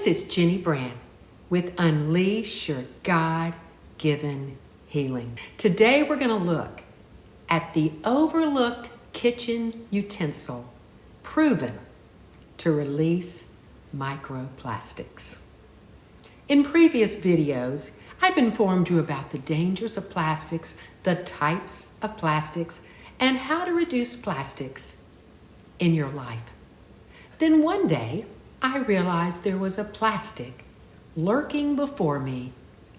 This is Ginny Brant with Unleash Your God-Given Healing. Today we're going to look at the overlooked kitchen utensil proven to release microplastics. In previous videos, I've informed you about the dangers of plastics, the types of plastics, and how to reduce plastics in your life. Then one day, I realized there was a plastic lurking before me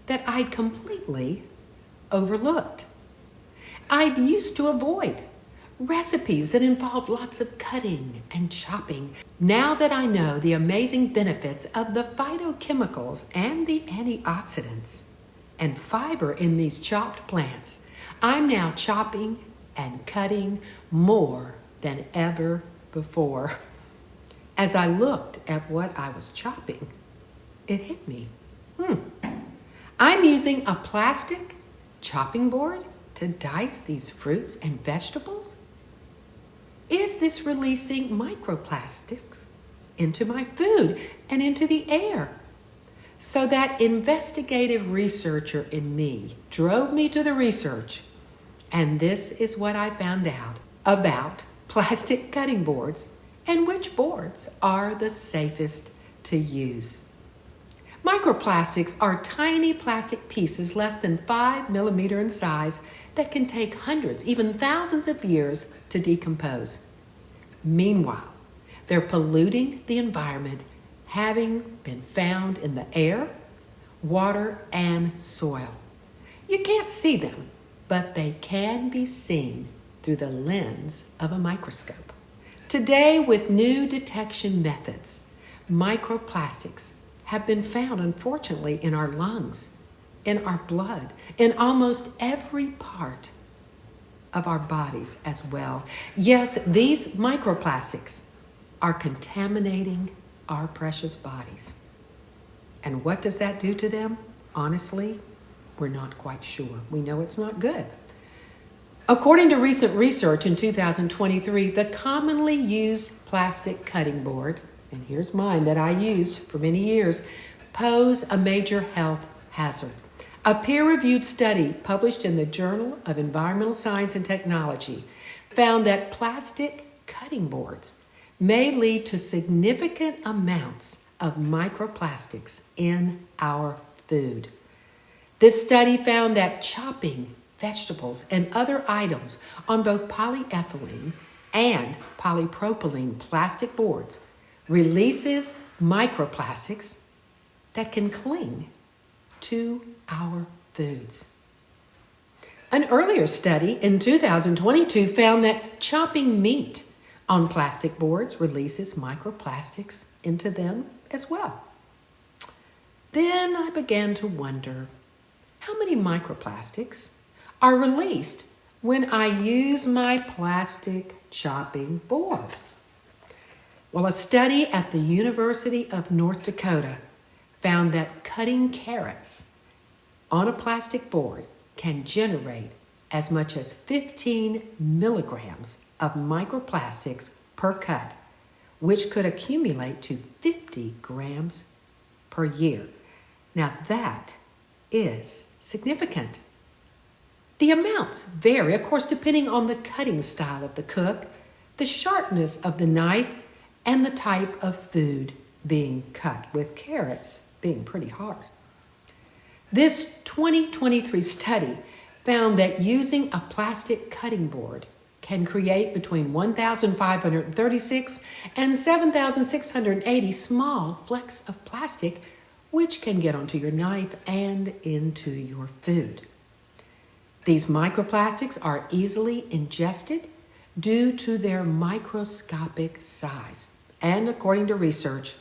that I'd completely overlooked. I'd used to avoid recipes that involved lots of cutting and chopping. Now that I know the amazing benefits of the phytochemicals and the antioxidants and fiber in these chopped plants, I'm now chopping and cutting more than ever before. As I looked at what I was chopping, it hit me. I'm using a plastic chopping board to dice these fruits and vegetables? Is this releasing microplastics into my food and into the air? So that investigative researcher in me drove me to the research, and this is what I found out about plastic cutting boards and which boards are the safest to use. Microplastics are tiny plastic pieces less than 5 millimeters in size that can take hundreds, even thousands of years to decompose. Meanwhile, they're polluting the environment, having been found in the air, water, and soil. You can't see them, but they can be seen through the lens of a microscope. Today, with new detection methods, microplastics have been found, unfortunately, in our lungs, in our blood, in almost every part of our bodies as well. Yes, these microplastics are contaminating our precious bodies. And what does that do to them? Honestly, we're not quite sure. We know it's not good. According to recent research in 2023, the commonly used plastic cutting board, and here's mine that I used for many years, pose a major health hazard. A peer-reviewed study published in the Journal of Environmental Science and Technology found that plastic cutting boards may lead to significant amounts of microplastics in our food. This study found that chopping vegetables and other items on both polyethylene and polypropylene plastic boards releases microplastics that can cling to our foods. An earlier study in 2022 found that chopping meat on plastic boards releases microplastics into them as well. Then I began to wonder, how many microplastics are released when I use my plastic chopping board? Well, a study at the University of North Dakota found that cutting carrots on a plastic board can generate as much as 15 milligrams of microplastics per cut, which could accumulate to 50 grams per year. Now that is significant. The amounts vary, of course, depending on the cutting style of the cook, the sharpness of the knife, and the type of food being cut, with carrots being pretty hard. This 2023 study found that using a plastic cutting board can create between 1,536 and 7,680 small flecks of plastic, which can get onto your knife and into your food. These microplastics are easily ingested due to their microscopic size, and according to research,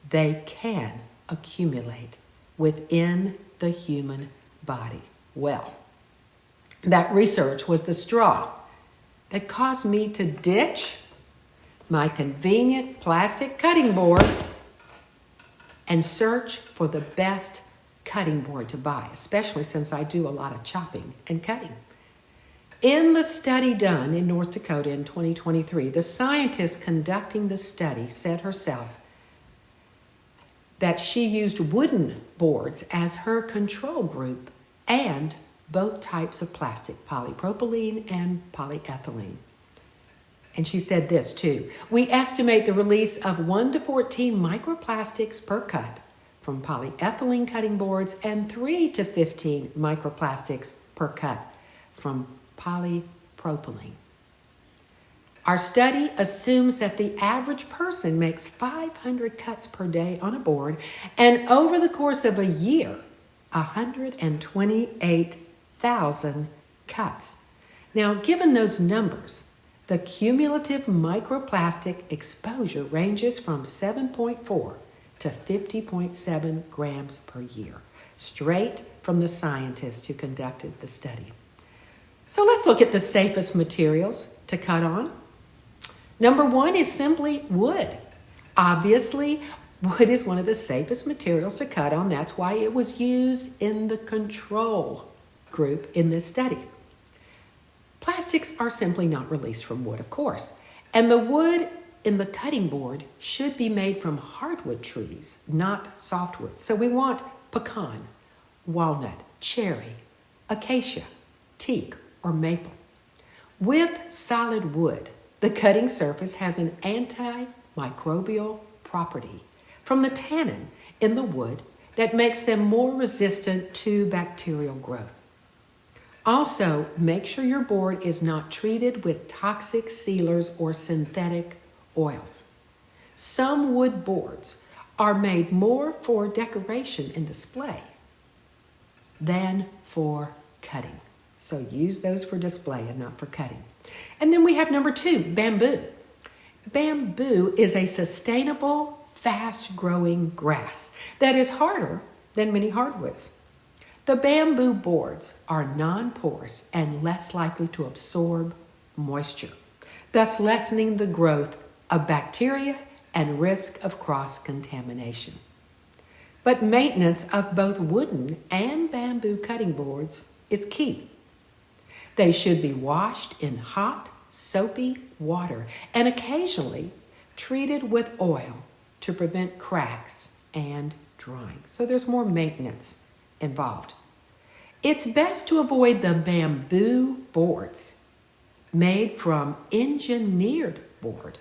they can accumulate within the human body. Well, that research was the straw that caused me to ditch my convenient plastic cutting board and search for the best cutting board to buy, especially since I do a lot of chopping and cutting. In the study done in North Dakota in 2023, the scientist conducting the study said herself, that she used wooden boards as her control group and both types of plastic, polypropylene and polyethylene. And she said this too: we estimate the release of 1 to 14 microplastics per cut from polyethylene cutting boards and 3 to 15 microplastics per cut from polypropylene. Our study assumes that the average person makes 500 cuts per day on a board, and over the course of a year, 128,000 cuts. Now, given those numbers, the cumulative microplastic exposure ranges from 7.4 to 50.7 grams per year, straight from the scientist who conducted the study. So let's look at the safest materials to cut on. Number 1 is simply wood. Obviously, wood is one of the safest materials to cut on. That's why it was used in the control group in this study. Plastics are simply not released from wood, of course. And the wood in the cutting board should be made from hardwood trees, not softwood. So we want pecan, walnut, cherry, acacia, teak, or maple. With solid wood, the cutting surface has an antimicrobial property from the tannin in the wood that makes them more resistant to bacterial growth. Also, make sure your board is not treated with toxic sealers or synthetic oils. Some wood boards are made more for decoration and display than for cutting. So use those for display and not for cutting. And then we have number 2, bamboo. Bamboo is a sustainable, fast-growing grass that is harder than many hardwoods. The bamboo boards are nonporous and less likely to absorb moisture, thus lessening the growth of bacteria and risk of cross-contamination. But maintenance of both wooden and bamboo cutting boards is key. They should be washed in hot, soapy water and occasionally treated with oil to prevent cracks and drying. So there's more maintenance involved. It's best to avoid the bamboo boards made from engineered board,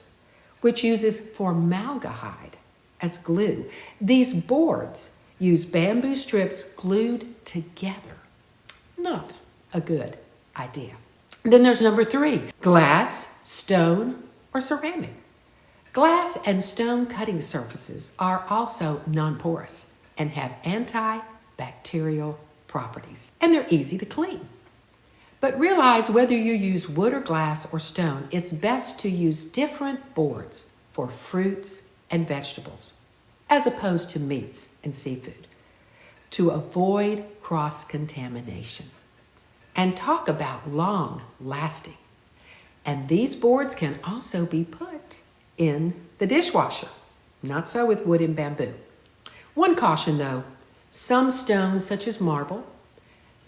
which uses formaldehyde as glue. These boards use bamboo strips glued together. Not a good idea. Then there's number 3, glass, stone, or ceramic. Glass and stone cutting surfaces are also non-porous and have antibacterial properties, and they're easy to clean. But realize whether you use wood or glass or stone, it's best to use different boards for fruits and vegetables, as opposed to meats and seafood, to avoid cross-contamination. And talk about long lasting. And these boards can also be put in the dishwasher. Not so with wood and bamboo. One caution though, some stones such as marble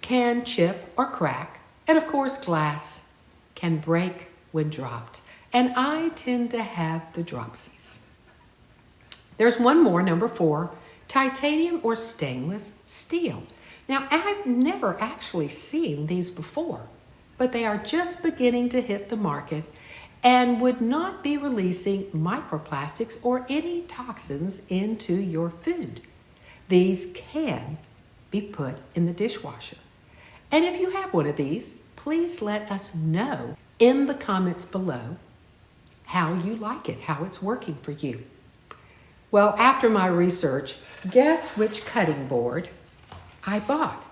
can chip or crack, and of course glass can break when dropped. And I tend to have the dropsies. There's one more, number 4, titanium or stainless steel. Now, I've never actually seen these before, but they are just beginning to hit the market and would not be releasing microplastics or any toxins into your food. These can be put in the dishwasher. And if you have one of these, please let us know in the comments below how you like it, how it's working for you. Well, after my research, guess which cutting board I bought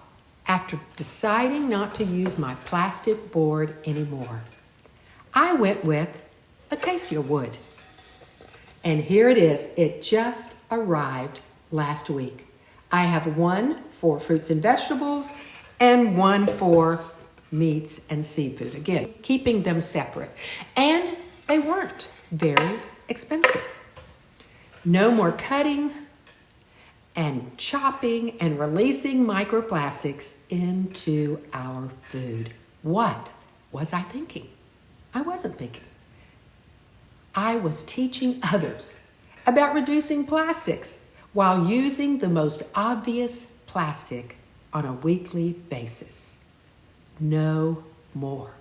after deciding not to use my plastic board anymore. I went with acacia wood. And here it is. It just arrived last week. I have one for fruits and vegetables and one for meats and seafood. Again, keeping them separate. And they weren't very expensive. No more cutting and chopping and releasing microplastics into our food. What was I thinking? I wasn't thinking. I was teaching others about reducing plastics while using the most obvious plastic on a weekly basis. No more.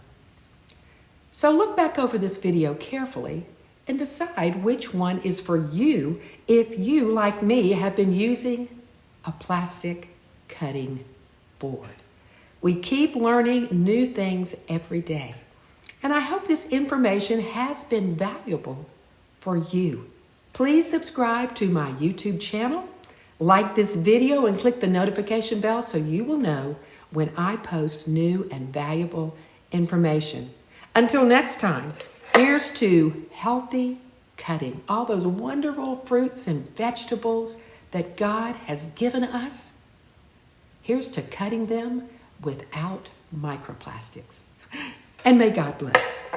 So look back over this video carefully and decide which one is for you if you, like me, have been using a plastic cutting board. We keep learning new things every day. And I hope this information has been valuable for you. Please subscribe to my YouTube channel, like this video, and click the notification bell so you will know when I post new and valuable information. Until next time, here's to healthy cutting. All those wonderful fruits and vegetables that God has given us. Here's to cutting them without microplastics. And may God bless.